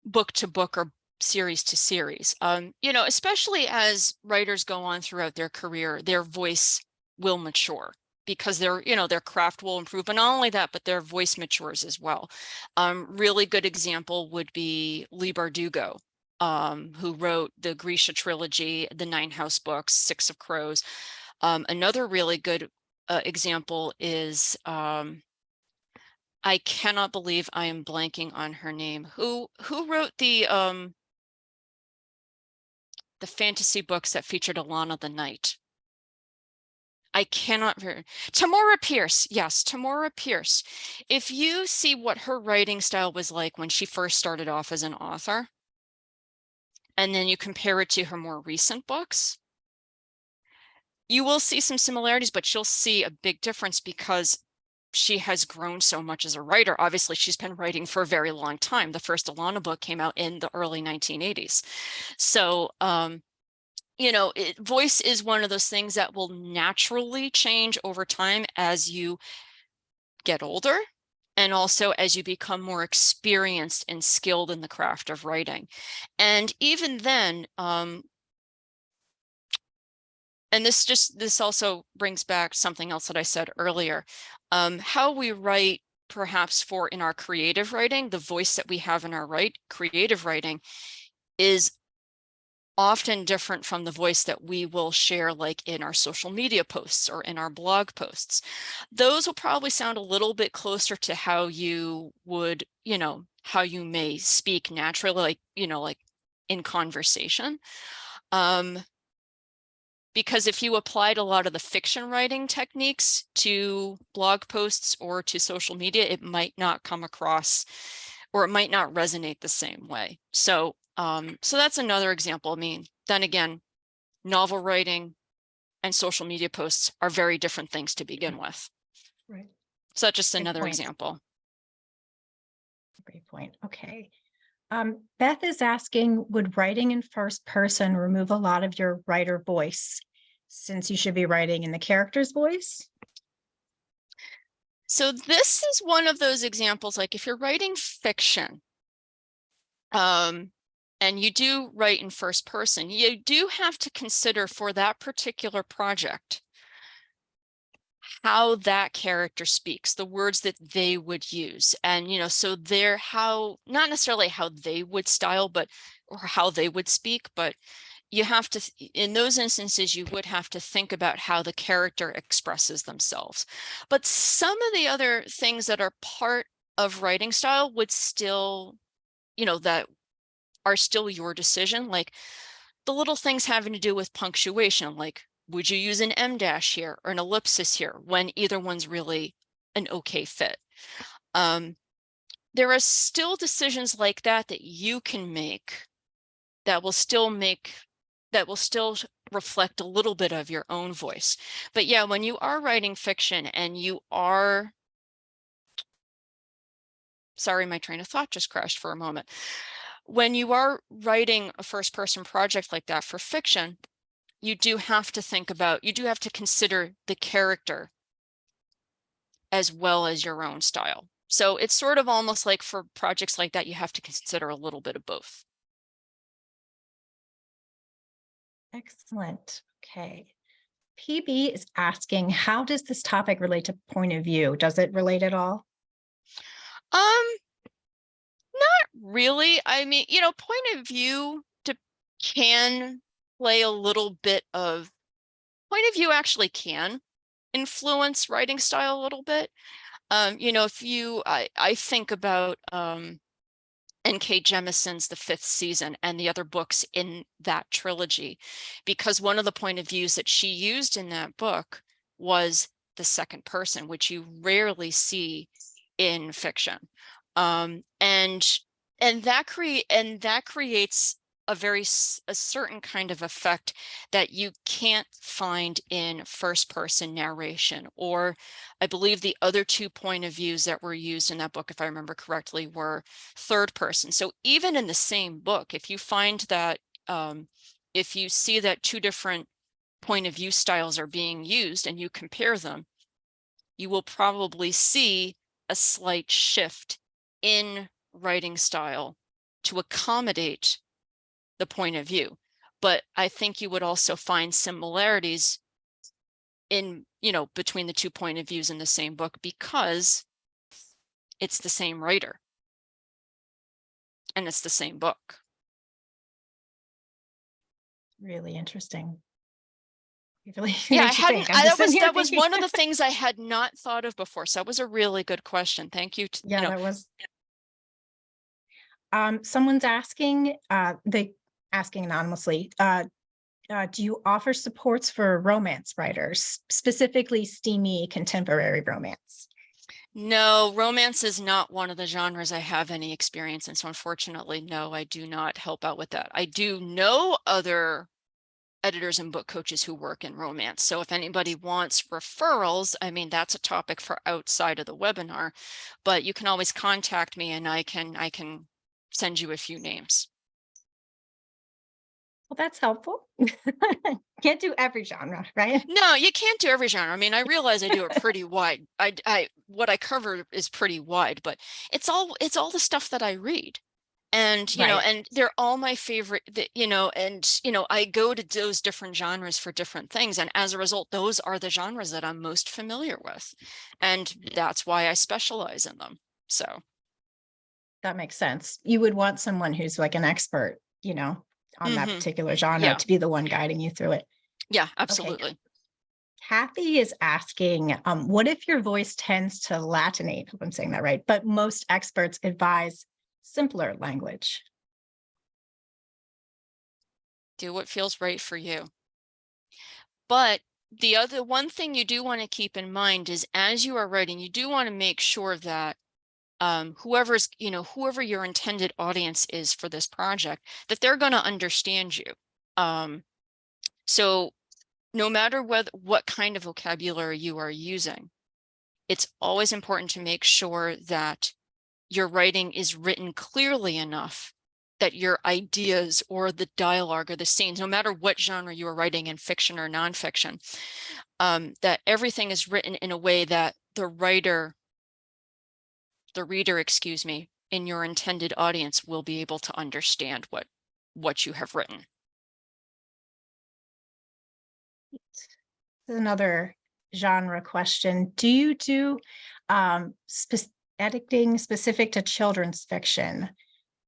book to book or series to series. You know, especially as writers go on throughout their career, their voice will mature because their craft will improve. But not only that, but their voice matures as well. Really good example would be Leigh Bardugo, who wrote the Grisha trilogy, the Nine House books, Six of Crows. Another really good example is I cannot believe I am blanking on her name. Who wrote the fantasy books that featured Alana the Knight? I cannot Tamora Pierce. Yes, Tamora Pierce. If you see what her writing style was like when she first started off as an author, and then you compare it to her more recent books, you will see some similarities, but you'll see a big difference because she has grown so much as a writer. Obviously, she's been writing for a very long time. The first Alana book came out in the early 1980s. So, you know, voice is one of those things that will naturally change over time as you get older and also as you become more experienced and skilled in the craft of writing. And even then, and this also brings back something else that I said earlier. How we write, perhaps for in our creative writing, the voice that we have in our creative writing is often different from the voice that we will share like in our social media posts or in our blog posts. Those will probably sound a little bit closer to how you would, you know, how you may speak naturally, like, you know, like in conversation. Because if you applied a lot of the fiction writing techniques to blog posts or to social media, it might not come across or it might not resonate the same way. So, so that's another example. I mean, then again, novel writing and social media posts are very different things to begin with. Right. So that's just Great another point. example. Great point. Okay. Beth is asking, would writing in first person remove a lot of your writer voice since you should be writing in the character's voice? So this is one of those examples, like if you're writing fiction, and you do write in first person, you do have to consider for that particular project how that character speaks, the words that they would use. And, you know, so they're not necessarily how they would style, but or how they would speak, but you have to, in those instances, you would have to think about how the character expresses themselves. But some of the other things that are part of writing style would still, you know, that are still your decision. Like the little things having to do with punctuation, like would you use an em dash here or an ellipsis here when either one's really an okay fit? There are still decisions like that that you can make that will still reflect a little bit of your own voice. But yeah, when you are writing fiction and you are, sorry, my train of thought just crashed for a moment. When you are writing a first person project like that for fiction, you do have to consider the character as well as your own style. So it's sort of almost like for projects like that, you have to consider a little bit of both. Excellent. Okay. PB is asking, how does this topic relate to point of view? Does it relate at all? Um, Not really. I mean, you know, point of view can play a little bit of point of view actually can influence writing style a little bit. You know, if you, I think about N.K. Jemison's The Fifth Season and the other books in that trilogy, because one of the point of views that she used in that book was the second person, which you rarely see in fiction. And that creates a certain kind of effect that you can't find in first person narration. Or I believe the other two point of views that were used in that book, if I remember correctly, were third person. So even in the same book, if you find that if you see that two different point of view styles are being used and you compare them, you will probably see a slight shift in writing style to accommodate the point of view. But I think you would also find similarities in, between the two point of views in the same book, because it's the same writer and it's the same book. Really interesting. It really Yeah, makes you think. I'm just sitting here that was thinking. one of the things I had not thought of before. So that was a really good question. Thank you. Yeah, that was. Someone's asking, they asking anonymously, do you offer supports for romance writers, specifically steamy contemporary romance? No, romance is not one of the genres I have any experience in. So unfortunately, no, I do not help out with that. I do know other editors and book coaches who work in romance. So if anybody wants referrals, I mean, that's a topic for outside of the webinar, but you can always contact me and I can send you a few names. Well, that's helpful. Can't do every genre, right? No, you can't do every genre. I mean, I realize I do it pretty wide. What I cover is pretty wide, but it's all the stuff that I read. And, Right. and they're all my favorite, I go to those different genres for different things. And as a result, those are the genres that I'm most familiar with. And that's why I specialize in them. So. That makes sense. You would want someone who's like an expert, on that particular genre Yeah. to be the one guiding you through it. Yeah, Okay. absolutely. Kathy is asking, what if your voice tends to Latinate? I hope I'm saying that right. But most experts advise simpler language. Do what feels right for you. But the other one thing you do want to keep in mind is, as you are writing, you do want to make sure that whoever your intended audience is for this project, that they're going to understand you. So no matter what kind of vocabulary you are using, it's always important to make sure that your writing is written clearly enough that your ideas or the dialogue or the scenes, no matter what genre you are writing in, fiction or nonfiction, that everything is written in a way that the reader, excuse me, in your intended audience will be able to understand what you have written. Another genre question. Do you do editing specific to children's fiction?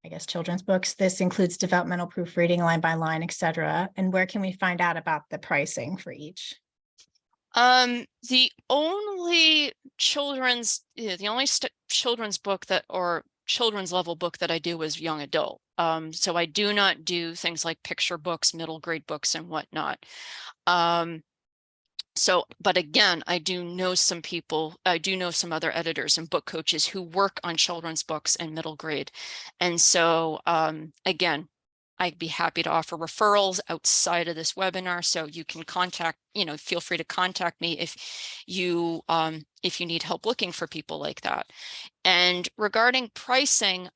I guess children's books. This includes developmental proofreading, line by line, etc. And where can we find out about the pricing for each? The only children's book or children's level book that I do is young adult. So I do not do things like picture books, middle grade books, and whatnot. But again, I do know some other editors and book coaches who work on children's books and middle grade. And so, again, I'd be happy to offer referrals outside of this webinar. So you can feel free to contact me if you need help looking for people like that. And regarding pricing,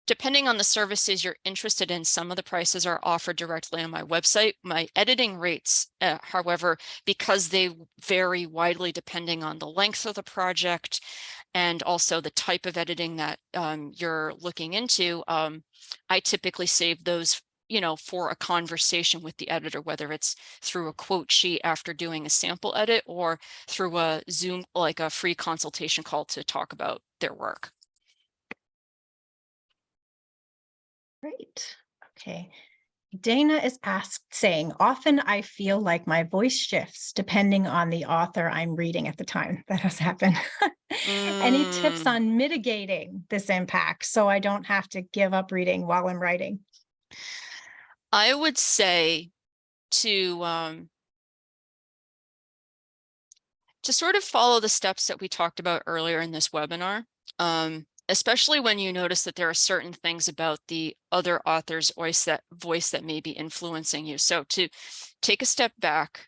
depending on the services you're interested in, some of the prices are offered directly on my website. My editing rates, however, because they vary widely depending on the length of the project and also the type of editing that you're looking into, I typically save those for a conversation with the editor, whether it's through a quote sheet after doing a sample edit or through a Zoom, like a free consultation call to talk about their work. Great. Okay. Dana is saying, often I feel like my voice shifts depending on the author I'm reading at the time. That has happened. Any tips Mm, on mitigating this impact so I don't have to give up reading while I'm writing? I would say to sort of follow the steps that we talked about earlier in this webinar, especially when you notice that there are certain things about the other author's voice that may be influencing you. So to take a step back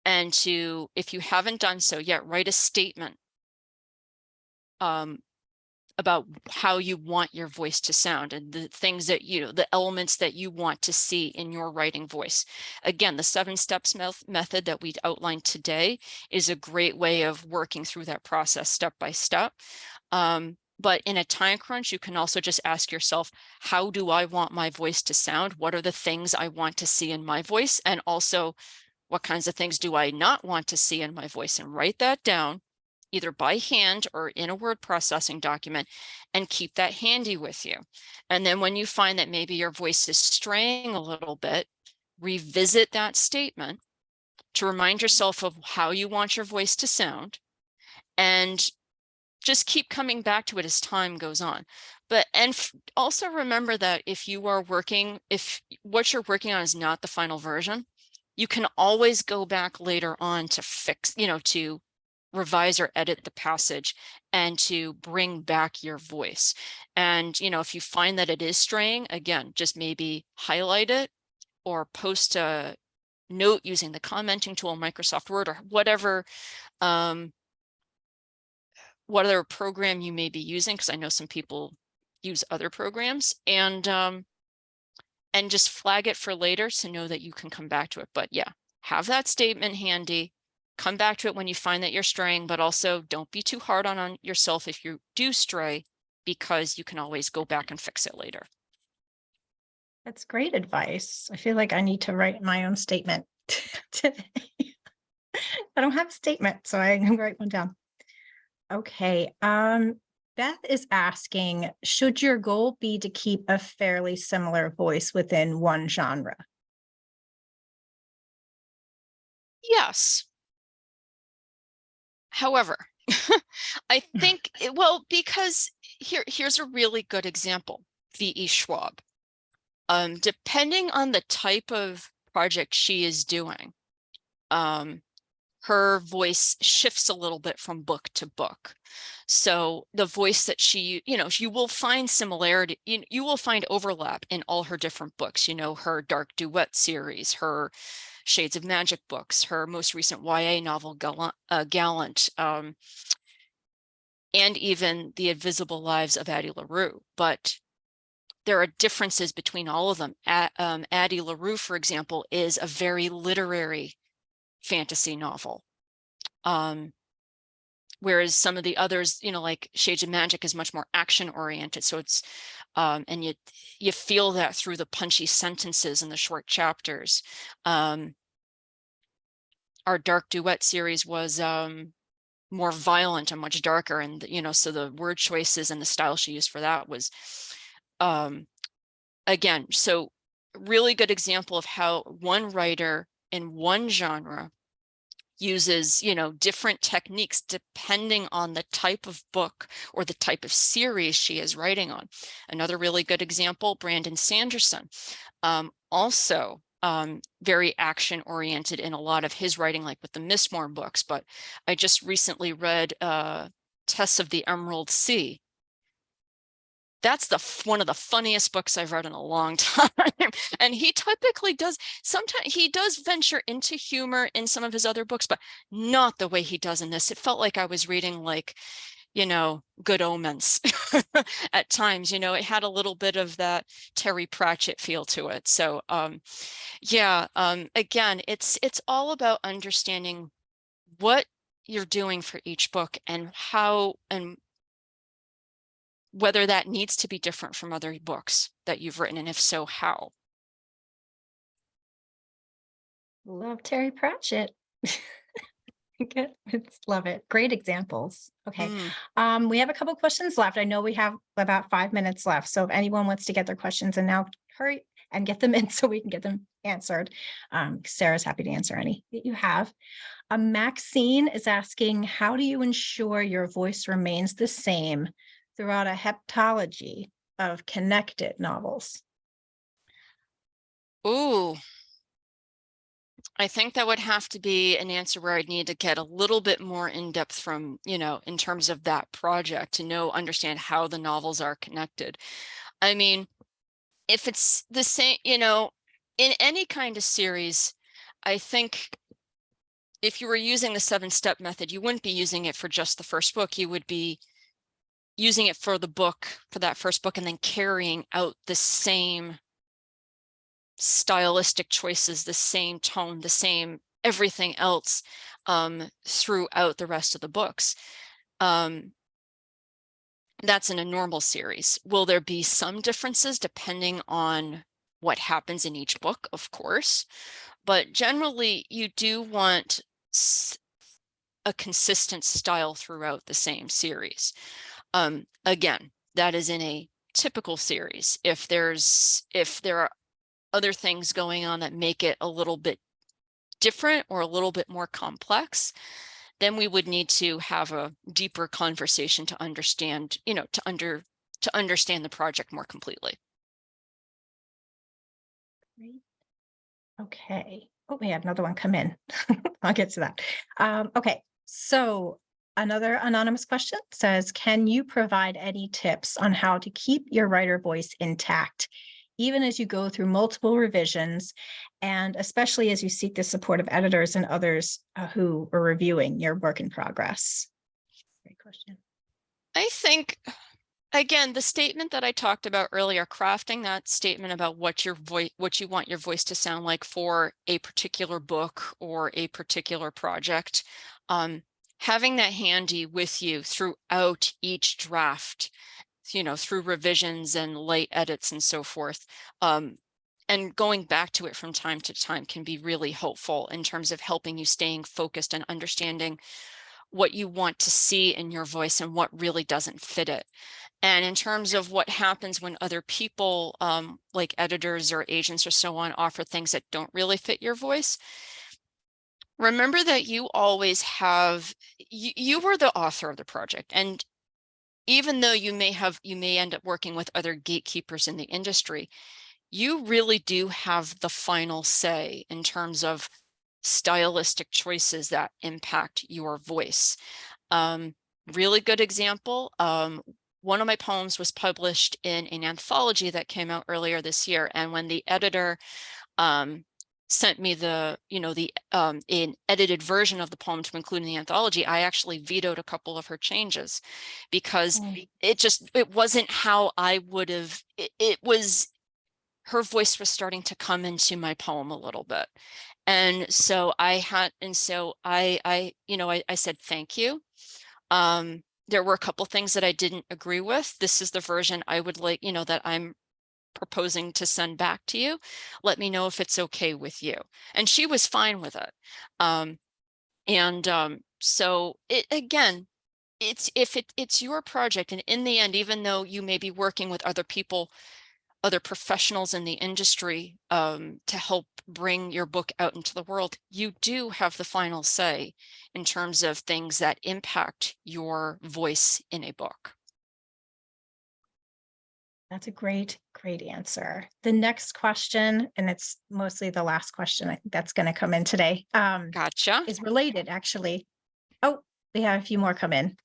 and to, if you haven't done so yet, write a statement about how you want your voice to sound and the things that the elements that you want to see in your writing voice. Again, the 7 steps method that we outlined today is a great way of working through that process step by step. But in a time crunch, you can also just ask yourself, how do I want my voice to sound? What are the things I want to see in my voice? And also, what kinds of things do I not want to see in my voice? And write that down either by hand or in a word processing document, and keep that handy with you. And then when you find that maybe your voice is straying a little bit, revisit that statement to remind yourself of how you want your voice to sound, and just keep coming back to it as time goes on. But also remember that if what you're working on is not the final version, you can always go back later on to fix, to revise or edit the passage and to bring back your voice. And, if you find that it is straying, again, just maybe highlight it or post a note using the commenting tool, Microsoft Word, or whatever program you may be using, because I know some people use other programs, and just flag it for later to know that you can come back to it. But yeah, have that statement handy, come back to it when you find that you're straying, but also don't be too hard on yourself if you do stray, because you can always go back and fix it later. That's great advice. I feel like I need to write my own statement today. I don't have a statement, so I can write one down. Okay. Beth is asking, should your goal be to keep a fairly similar voice within one genre? Yes. However, I think, well, because here's a really good example, V.E. Schwab. Depending on the type of project she is doing, her voice shifts a little bit from book to book. So the voice that you will find similarity, you will find overlap in all her different books, her Dark Duet series, her Shades of Magic books, her most recent YA novel, Gallant, and even The Invisible Lives of Addie LaRue. But there are differences between all of them. Addie LaRue, for example, is a very literary fantasy novel. Whereas some of the others, like Shades of Magic is much more action oriented. So it's, and you feel that through the punchy sentences and the short chapters. Our Dark Duet series was more violent and much darker. And, so the word choices and the style she used for that was, again, so really good example of how one writer in one genre uses, different techniques depending on the type of book or the type of series she is writing on. Another really good example, Brandon Sanderson, also very action oriented in a lot of his writing, like with the Mistborn books. But I just recently read Tess of the Emerald Sea. That's one of the funniest books I've read in a long time. And he typically does, sometimes he does venture into humor in some of his other books, but not the way he does in this. It felt like I was reading Good Omens at times. It had a little bit of that Terry Pratchett feel to it. So yeah, again, it's all about understanding what you're doing for each book and how and whether that needs to be different from other books that you've written, and if so, how. Love Terry Pratchett. Good. Love it. Great examples. Okay. Mm. We have a couple questions left. I know we have about 5 minutes left. So if anyone wants to get their questions and now hurry, and get them in so we can get them answered. Sarah's happy to answer any that you have. Maxine is asking, how do you ensure your voice remains the same throughout a heptology of connected novels? Ooh, I think that would have to be an answer where I'd need to get a little bit more in depth from, in terms of that project to understand how the novels are connected. I mean, if it's the same, in any kind of series, I think if you were using the 7-step method, you wouldn't be using it for just the first book. You would be using it for the book, for that first book, and then carrying out the same stylistic choices, the same tone, the same everything else throughout the rest of the books. That's in a normal series. Will there be some differences depending on what happens in each book? Of course, but generally you do want a consistent style throughout the same series. Again, that is in a typical series. If there are other things going on that make it a little bit different or a little bit more complex, then we would need to have a deeper conversation to understand, to understand the project more completely. Great. Okay. Oh, we had another one come in. I'll get to that. Okay. So another anonymous question says, can you provide any tips on how to keep your writer voice intact, even as you go through multiple revisions, and especially as you seek the support of editors and others who are reviewing your work in progress? Great question. I think, again, the statement that I talked about earlier, crafting that statement about what you want your voice to sound like for a particular book or a particular project, having that handy with you throughout each draft, through revisions and late edits and so forth, and going back to it from time to time can be really helpful in terms of helping you staying focused and understanding what you want to see in your voice and what really doesn't fit it. And in terms of what happens when other people, like editors or agents or so on, offer things that don't really fit your voice, remember that you always have, you were the author of the project. And even though you may end up working with other gatekeepers in the industry, you really do have the final say in terms of stylistic choices that impact your voice. Really good example. One of my poems was published in an anthology that came out earlier this year. And when the editor sent me an edited version of the poem to include in the anthology, I actually vetoed a couple of her changes because it wasn't how I would have, her voice was starting to come into my poem a little bit. And so I said, thank you. There were a couple things that I didn't agree with. This is the version I would like, that I'm proposing to send back to you. Let me know if it's okay with you. And she was fine with it. So it's your project. And in the end, even though you may be working with other people, other professionals in the industry to help bring your book out into the world, you do have the final say in terms of things that impact your voice in a book. That's a great answer. The next question, and it's mostly the last question I think that's going to come in today, Gotcha. is related actually. Oh, we have a few more come in.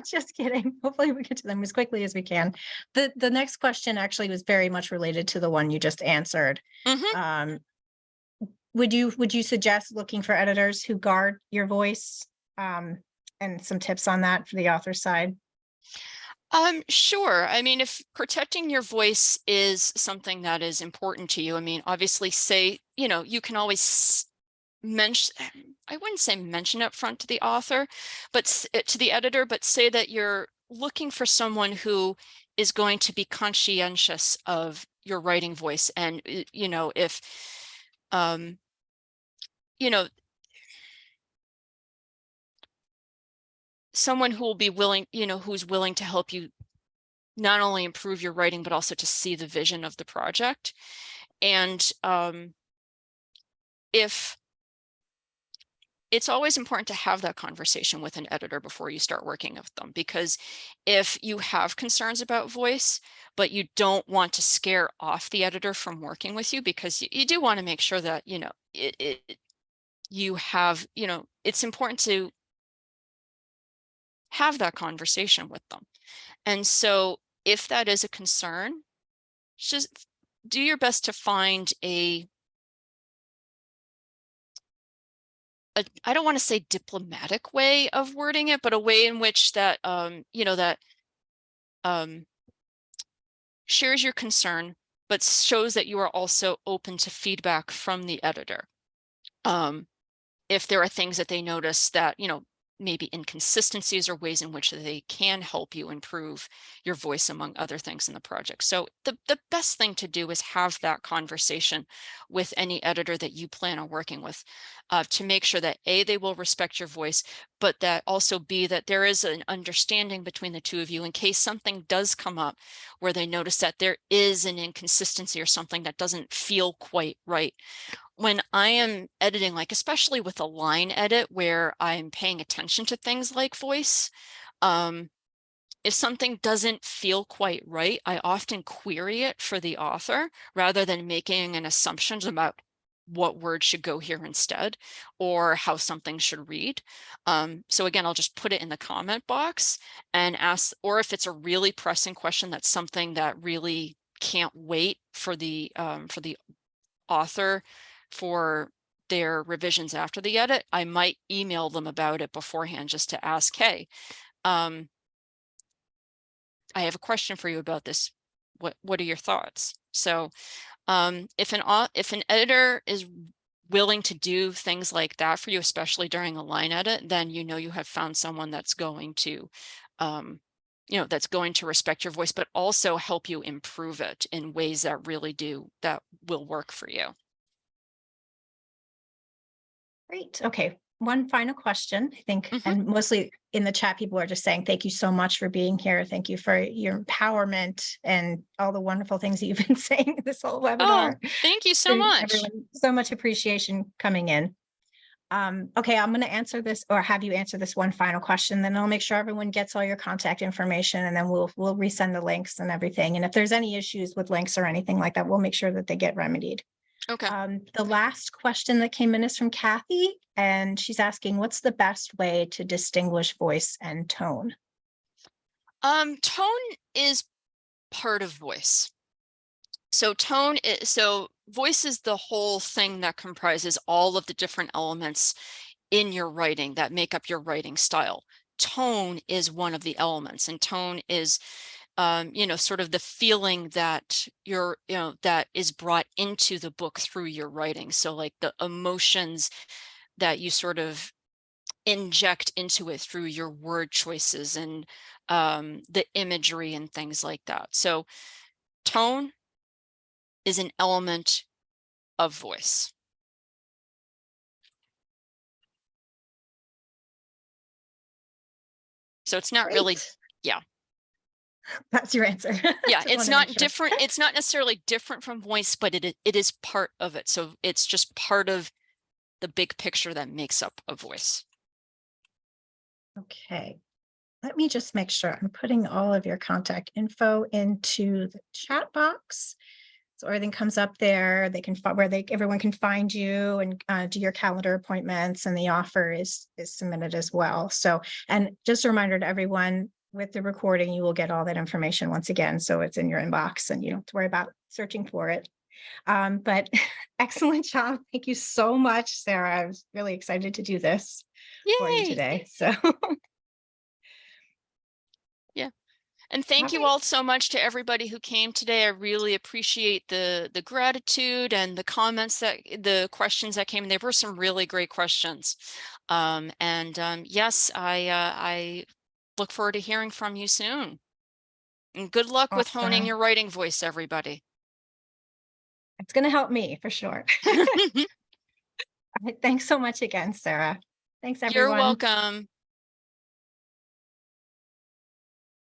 Just kidding. Hopefully we get to them as quickly as we can. The next question actually was very much related to the one you just answered. Mm-hmm. Would you suggest looking for editors who guard your voice? And some tips on that for the author side? Sure. I mean, if protecting your voice is something that is important to you, I mean, obviously you can always mention, I wouldn't say mention up front to the author, but to the editor, but say that you're looking for someone who is going to be conscientious of your writing voice. And, if, someone who will be willing, who's willing to help you not only improve your writing, but also to see the vision of the project. And if it's always important to have that conversation with an editor before you start working with them, because if you have concerns about voice, but you don't want to scare off the editor from working with you, because you do want to make sure that, you know, you have, you know, it's important to have that conversation with them. And so if that is a concern, just do your best to find I don't want to say diplomatic way of wording it, but a way in which that, you know, that shares your concern, but shows that you are also open to feedback from the editor. If there are things that they notice that, you know, maybe inconsistencies or ways in which they can help you improve your voice, among other things in the project. So the best thing to do is have that conversation with any editor that you plan on working with, to make sure that A, they will respect your voice, but that also B, that there is an understanding between the two of you in case something does come up where they notice that there is an inconsistency or something that doesn't feel quite right. When I am editing, like especially with a line edit where I'm paying attention to things like voice, if something doesn't feel quite right, I often query it for the author rather than making an assumption about what word should go here instead or how something should read. So again, I'll just put it in the comment box and ask, or if it's a really pressing question, that's something that really can't wait for the author for their revisions after the edit, I might email them about it beforehand just to ask, hey, I have a question for you about this. What are your thoughts? So if an editor is willing to do things like that for you, especially during a line edit, then you know you have found someone that's going to you know, that's going to respect your voice, but also help you improve it in ways that really that will work for you. Great. Okay. One final question, I think, Mhm. and mostly in the chat, people are just saying, thank you so much for being here. Thank you for your empowerment and all the wonderful things that you've been saying this whole Oh, webinar. thank you so So much. everyone, so much appreciation coming in. Okay, I'm going to answer this or have you answer this one final question, then I'll make sure everyone gets all your contact information and then we'll resend the links and everything. And if there's any issues with links or anything like that, we'll make sure that they get remedied. Okay. The last question that came in is from Kathy, and she's asking, what's the best way to distinguish voice and tone? Tone is part of voice. So so voice is the whole thing that comprises all of the different elements in your writing that make up your writing style. Tone is one of the elements, and tone is you know, sort of the feeling that you know, that is brought into the book through your writing. So like the emotions that you sort of inject into it through your word choices and the imagery and things like that. So tone is an element of voice. So it's not really, Great. yeah. That's your answer. Yeah, Just it's want to make not sure. different. It's not necessarily different from voice, but it is part of it. So it's just part of the big picture that makes up a voice. Okay. Let me just make sure I'm putting all of your contact info into the chat box. So everything comes up there. They can find where everyone can find you and do your calendar appointments, and the offer is submitted as well. So, and just a reminder to everyone, with the recording, you will get all that information once again. So it's in your inbox and you don't have to worry about searching for it. But excellent job. Thank you so much, Sarah. I was really excited to do this for you Yay! today. So Yeah. And all thank you right. all so much to everybody who came today. I really appreciate the gratitude and the comments the questions that came in. There were some really great questions. Yes, I look forward to hearing from you soon. And good luck with honing Awesome. your writing voice, everybody. It's going to help me for sure. All right, thanks so much again, Sarah. Thanks, You're everyone. welcome.